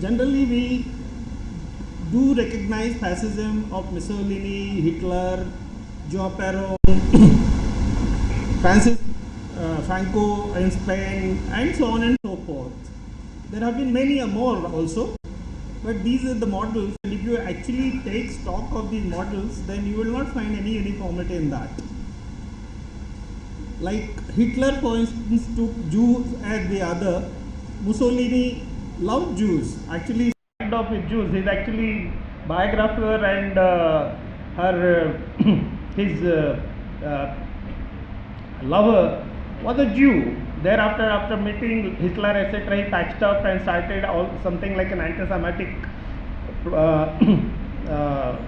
Generally, we do recognize fascism of Mussolini, Hitler, Joe Perro, Francis Franco in Spain, and so on and so forth. There have been many more also, but these are the models, and if you actually take stock of these models, then you will not find any uniformity in that. Like Hitler, for instance, took Jews as the other. Mussolini loved Jews. Actually, he off with Jews. He's actually biographer, and her his lover was a Jew. Thereafter, after meeting Hitler, etc., he patched up and started all something like an anti-Semitic uh,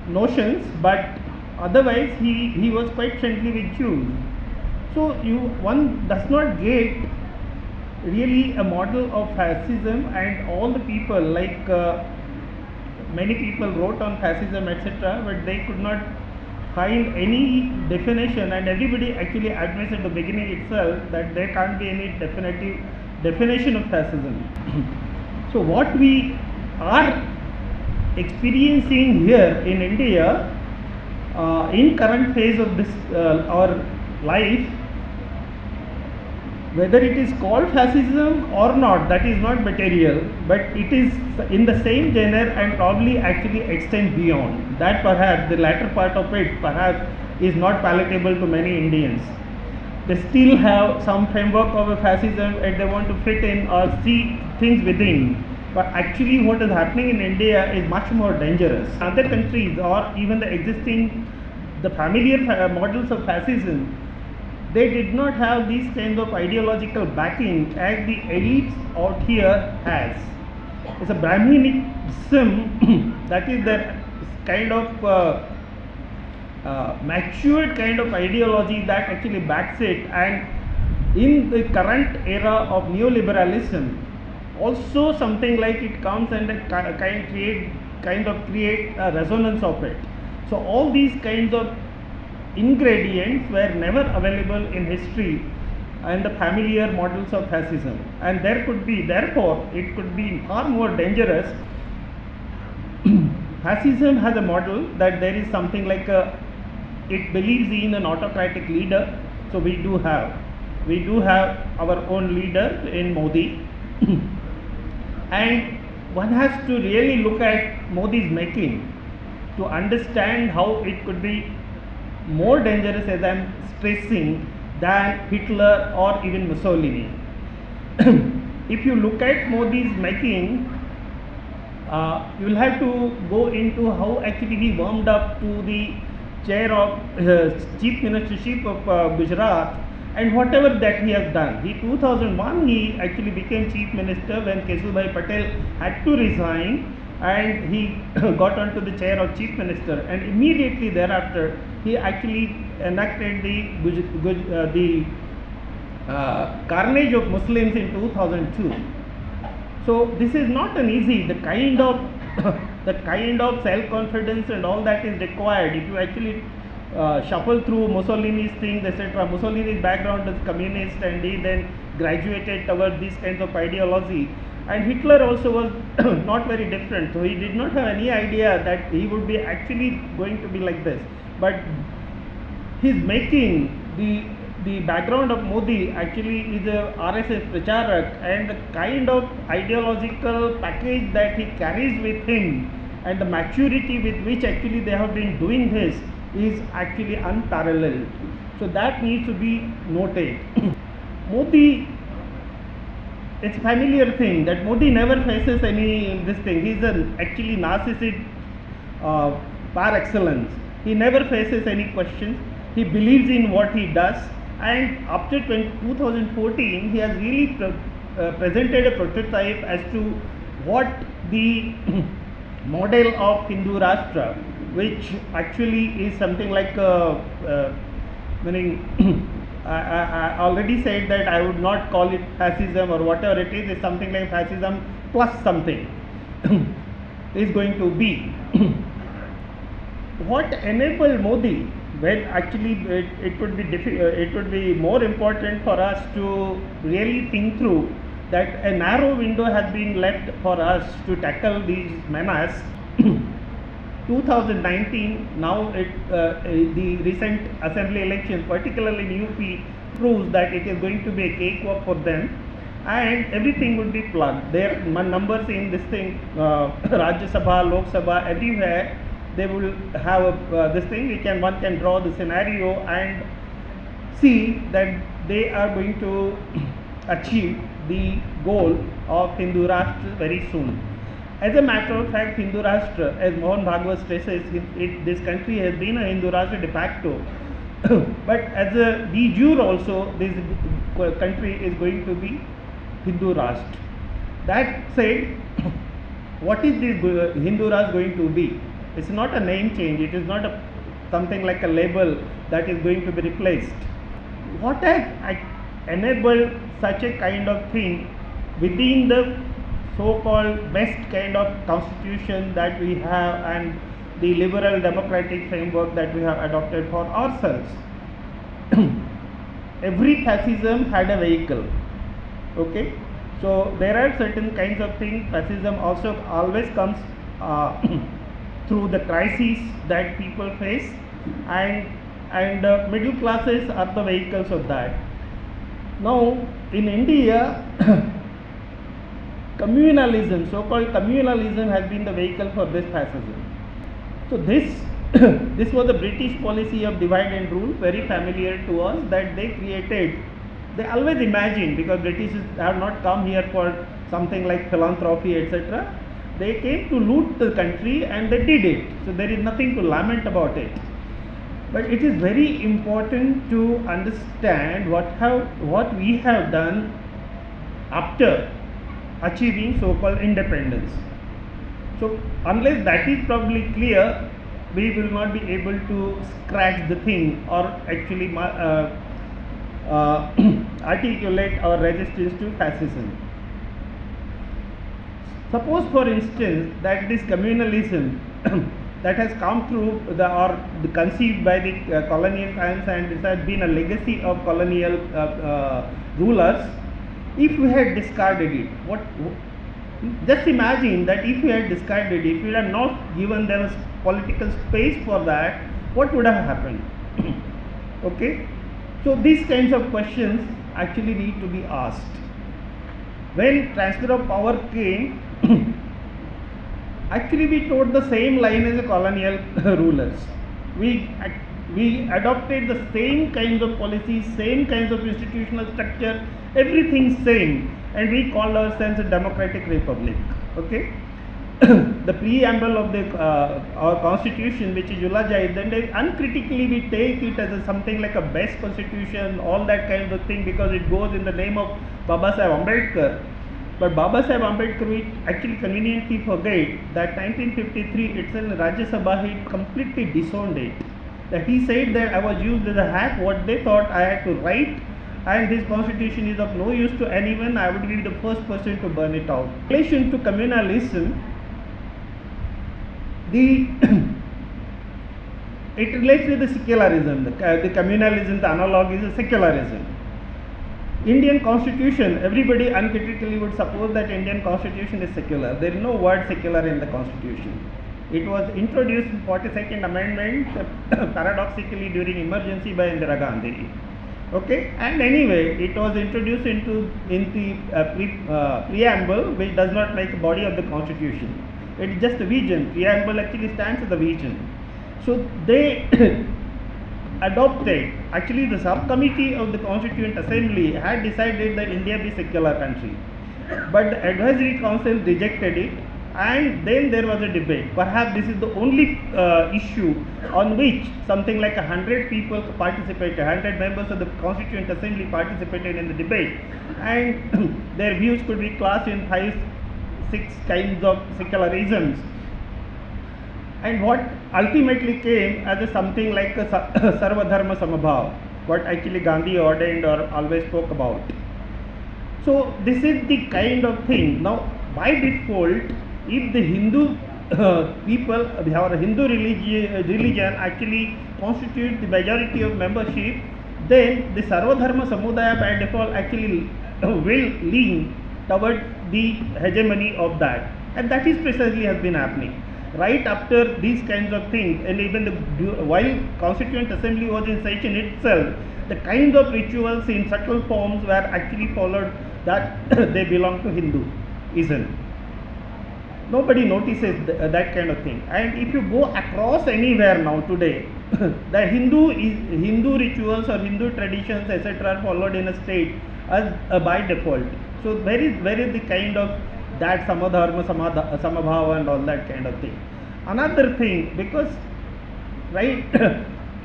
notions, but otherwise he was quite friendly with Jews. So one does not get really a model of fascism, and all the people like many people wrote on fascism, etc., but they could not find any definition, and everybody actually admits at the beginning itself that there can't be any definitive definition of fascism. So what we are experiencing here in India in current phase of this our life, whether it is called fascism or not, that is not material, but it is in the same genre and probably actually extends beyond that. Perhaps the latter part of it perhaps is not palatable to many Indians. They still have some framework of a fascism and they want to fit in or see things within. But actually what is happening in India is much more dangerous. Other countries or even the familiar models of fascism, they did not have these kinds of ideological backing as the elites out here has. It's a Brahminism that is the kind of matured kind of ideology that actually backs it, and in the current era of neoliberalism also something like it comes and kind of create a resonance of it. So all these kinds of ingredients were never available in history and the familiar models of fascism, and therefore it could be far more dangerous. Fascism has a model that there is something like it believes in an autocratic leader. So we do have our own leader in Modi. And one has to really look at Modi's making to understand how it could be more dangerous, as I am stressing, than Hitler or even Mussolini. If you look at Modi's making, you will have to go into how actually he warmed up to the chair of chief ministership of Gujarat, and whatever that he has done. In 2001 he actually became chief minister when Kesubhai Patel had to resign, and he got onto the chair of chief minister, and immediately thereafter he actually enacted the carnage of Muslims in 2002. So this is not an easy, the kind of the kind of self-confidence and all that is required. If you actually shuffle through Mussolini's things, etc. Mussolini's background is communist, and he then graduated towards these kinds of ideology. And Hitler also was not very different. So he did not have any idea that he would be actually going to be like this. But his making, the background of Modi actually is a RSS pracharak, and the kind of ideological package that he carries with him and the maturity with which actually they have been doing this is actually unparalleled. So that needs to be noted. Modi, it's a familiar thing that Modi never faces any this thing. He's an actually narcissist par excellence. He never faces any questions. He believes in what he does, and after 2014 he has really presented a prototype as to what the model of Hindu Rashtra, which actually is something like meaning I already said that I would not call it fascism or whatever it is. It's something like fascism plus something is going to be. What enabled Modi, when actually it would be more important for us to really think through that a narrow window has been left for us to tackle these menace. 2019, now the recent assembly election, particularly in UP, proves that it is going to be a cakewalk for them, and everything would be plugged. Their numbers in this thing, Rajya Sabha, Lok Sabha, everywhere, they will have this thing. One can draw the scenario and see that they are going to achieve the goal of Hindu Rashtra very soon. As a matter of fact, Hindu Rashtra, as Mohan Bhagwat stresses, this country has been a Hindu Rashtra de facto. But as a de jure also, this country is going to be Hindu Rashtra. That said, what is this Hindu Rashtra going to be? It's not a name change, it is not something like a label that is going to be replaced. What has enabled such a kind of thing within the so-called best kind of constitution that we have and the liberal democratic framework that we have adopted for ourselves? Every fascism had a vehicle. Okay, so there are certain kinds of things. Fascism also always comes through the crises that people face, and middle classes are the vehicles of that. Now in India, communalism, so-called communalism, has been the vehicle for this fascism. So this was the British policy of divide and rule, very familiar to us, that they created. They always imagined, because British have not come here for something like philanthropy, etc. They came to loot the country and they did it. So there is nothing to lament about it. But it is very important to understand what we have done after achieving so-called independence. So unless that is probably clear, we will not be able to scratch the thing or actually articulate our resistance to fascism. Suppose, for instance, that this communalism that has come through conceived by the colonial times, and it has been a legacy of colonial rulers. If we had discarded it, just imagine that if we had discarded it, if we had not given them political space for that, what would have happened? Okay, so these kinds of questions actually need to be asked. When transfer of power came, actually we towed the same line as the colonial rulers. We adopted the same kinds of policies, same kinds of institutional structure, everything same, and we called ourselves a democratic republic. Okay. The preamble of our constitution, which is Julajai, then uncritically we take it as something like a best constitution, all that kind of thing, because it goes in the name of Baba Saheb Ambedkar. But Baba Saheb Ambedkar, we actually conveniently forget that 1953 itself in Rajya Sabha he completely disowned it. That he said that I was used as a hack, what they thought I had to write, and this constitution is of no use to anyone, I would be the first person to burn it out. In relation to communalism, it relates with the secularism. The communalism, the analog is a secularism. Indian constitution, everybody uncritically would suppose that Indian constitution is secular. There is no word secular in the constitution. It was introduced in 42nd amendment paradoxically during emergency by Indira Gandhi. Okay, and anyway it was introduced in the preamble, which does not make a body of the constitution. It is just a vision. Preamble actually stands as a vision. So they adopted, actually the subcommittee of the Constituent Assembly had decided that India be secular country, but the advisory council rejected it, and then there was a debate. Perhaps this is the only issue on which something like 100 people participated, 100 members of the Constituent Assembly participated in the debate, and their views could be classed in 5-6 kinds of secularisms. And what ultimately came as something like a Sarva Dharma Samabhav, what actually Gandhi ordained or always spoke about. So this is the kind of thing. Now by default, if the Hindu people, our Hindu religion actually constitutes the majority of membership, then the Sarva Dharma Samudaya by default actually will lean towards the hegemony of that, and that is precisely has been happening right after these kinds of things. And even while Constituent Assembly was in session itself, the kinds of rituals in subtle forms were actually followed that they belong to Hinduism. Nobody notices that kind of thing. And if you go across anywhere now today, the Hindu rituals or Hindu traditions etc. are followed in a state as by default. So where is the kind of that samadharma, samabhava and all that kind of thing. Another thing, because right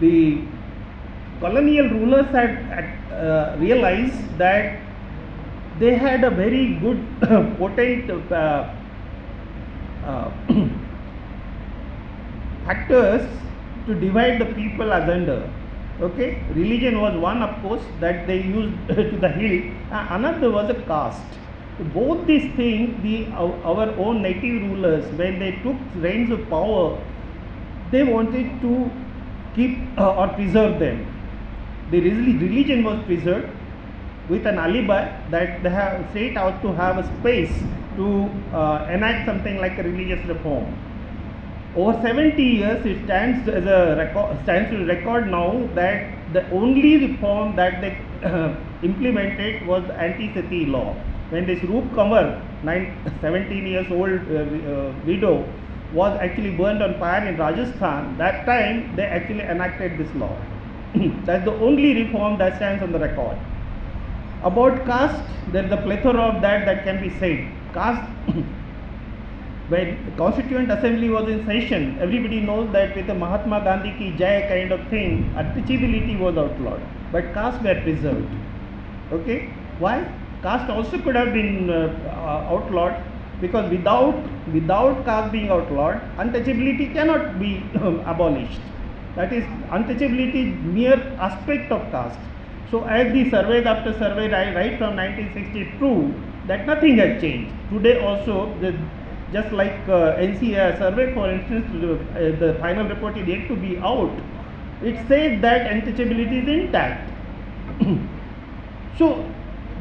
the colonial rulers had realized that they had a very good potent factors to divide the people asunder. Okay, religion was one, of course, that they used to the hilt. Another was a caste. Both these things, our own native rulers, when they took reins of power, they wanted to keep or preserve them. The religion was preserved with an alibi that they have set out to have a space to enact something like a religious reform. Over 70 years, it stands as a record now that the only reform that they implemented was the anti-sati law. When this Roop Kanwar, 17 years old widow, was actually burned on fire in Rajasthan, that time they actually enacted this law. That's the only reform that stands on the record. About caste, there is a plethora of that can be said. Caste, when Constituent Assembly was in session, everybody knows that with the Mahatma Gandhi ki jai kind of thing, untouchability was outlawed, but caste were preserved. Okay, why? Caste also could have been outlawed, because without caste being outlawed, untouchability cannot be abolished. That is, untouchability mere aspect of caste. So as the surveys after survey right from 1962, that nothing has changed. Today also, just like NCA survey, for instance, the final report is yet to be out. It says that untouchability is intact. So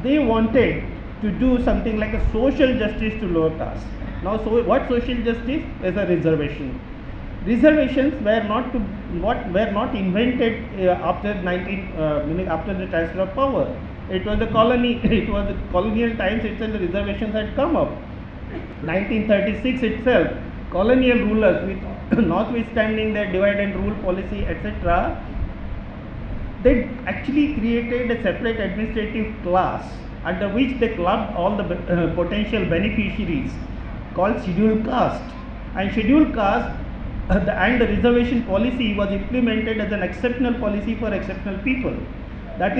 they wanted to do something like a social justice to lower caste. Now, so what social justice is? A reservation. Reservations were not invented after after the transfer of power. It was the colony. It was the colonial times itself. The reservations had come up. 1936 itself, colonial rulers, with notwithstanding their divide and rule policy etc., they actually created a separate administrative class under which they clubbed all the potential beneficiaries, called scheduled caste. And scheduled caste and the reservation policy was implemented as an exceptional policy for exceptional people. That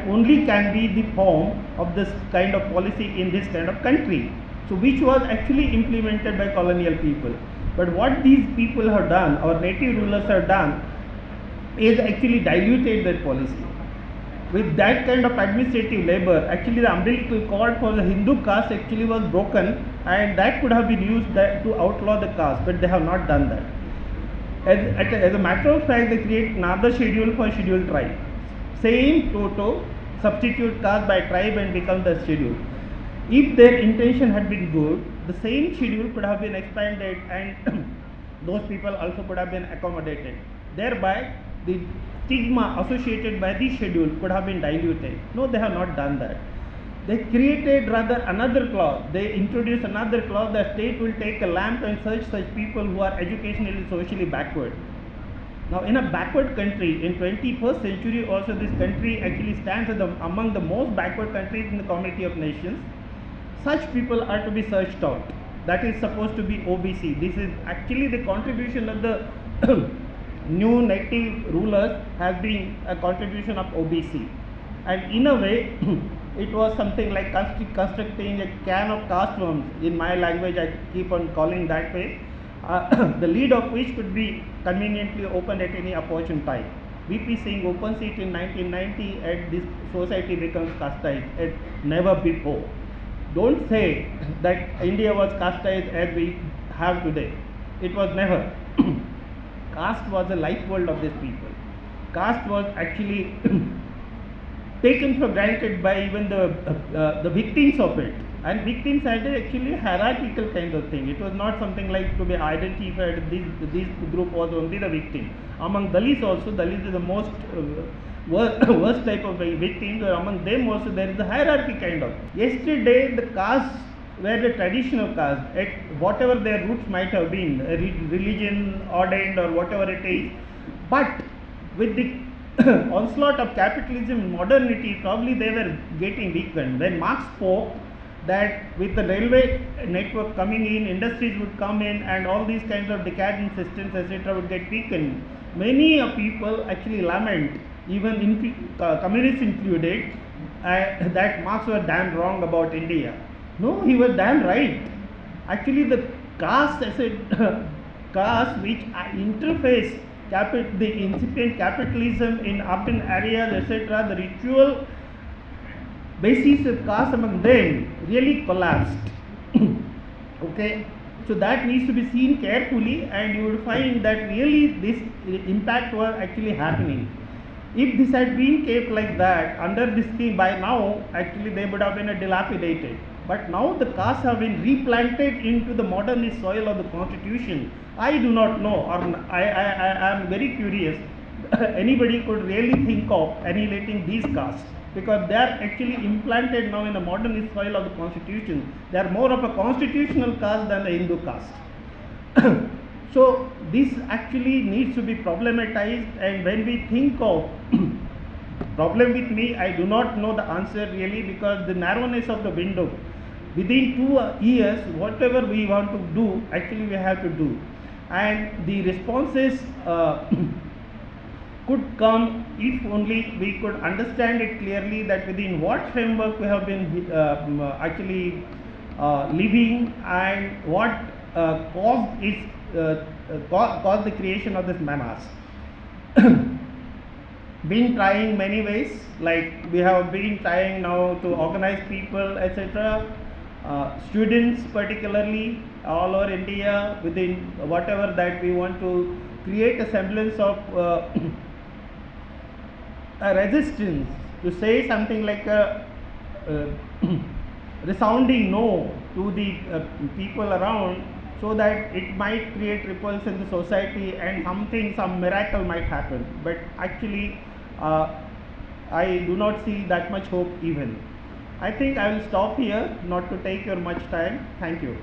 only can be the form of this kind of policy in this kind of country. So which was actually implemented by colonial people. But what these people have done, our native rulers have done, is actually diluted that policy. With that kind of administrative labor, actually the umbilical cord for the Hindu caste actually was broken, and that could have been used to outlaw the caste, but they have not done that. As a matter of fact, they create another schedule for scheduled tribe. Same toto, substitute caste by tribe and become the schedule. If their intention had been good, the same schedule could have been expanded and those people also could have been accommodated. Thereby, the stigma associated by this schedule could have been diluted. No, they have not done that. They created rather another clause. They introduced another clause that state will take a lamp and search such people who are educationally, socially backward. Now, in a backward country, in 21st century also, this country actually stands as among the most backward countries in the community of nations. Such people are to be searched out. That is supposed to be OBC. This is actually the contribution of the new native rulers has been a contribution of OBC. And in a way, it was something like constructing a can of caste worms. In my language, I keep on calling that way. The lid of which could be conveniently opened at any opportune time. VP Singh opens it in 1990 and this society becomes casteized as never before. Don't say that India was casteized as we have today. It was never. Caste was the life world of these people. Caste was actually taken for granted by even the victims of it. And victims had actually hierarchical kind of thing. It was not something like to be identified. This group was only the victim. Among Dalits also, Dalits is the most worst type of victims. Or among them also, there is a hierarchy kind of. Yesterday, the castes were the traditional caste, at whatever their roots might have been, religion, ordained or whatever it is. But with the onslaught of capitalism and modernity, probably they were getting weakened. When Marx spoke that with the railway network coming in, industries would come in, and all these kinds of decadent systems, etc., would get weakened, many people actually lament, even communists included, that Marx was damn wrong about India. No, he was damn right. Actually, the caste caste which interface the incipient capitalism in urban areas, etc., the ritual basis of caste among them really collapsed. Okay, so that needs to be seen carefully, and you will find that really this impact was actually happening. If this had been kept like that under this scheme, by now actually they would have been dilapidated. But now the castes have been replanted into the modernist soil of the constitution. I do not know, or I am very curious. Anybody could really think of annihilating these castes, because they are actually implanted now in the modernist soil of the constitution. They are more of a constitutional caste than the Hindu caste. So this actually needs to be problematized, and when we think of problem with me, I do not know the answer really, because the narrowness of the window, within 2 years, whatever we want to do, actually we have to do, and the responses could come if only we could understand it clearly, that within what framework we have been actually living, and what caused the creation of this menace. Been trying many ways, like we have been trying now to organize people, etc., students particularly all over India, within whatever that we want to create a semblance of a resistance, to say something like a resounding no to the people around, so that it might create ripples in the society and some miracle might happen. But actually I do not see that much hope even. I think I will stop here, not to take your much time. Thank you.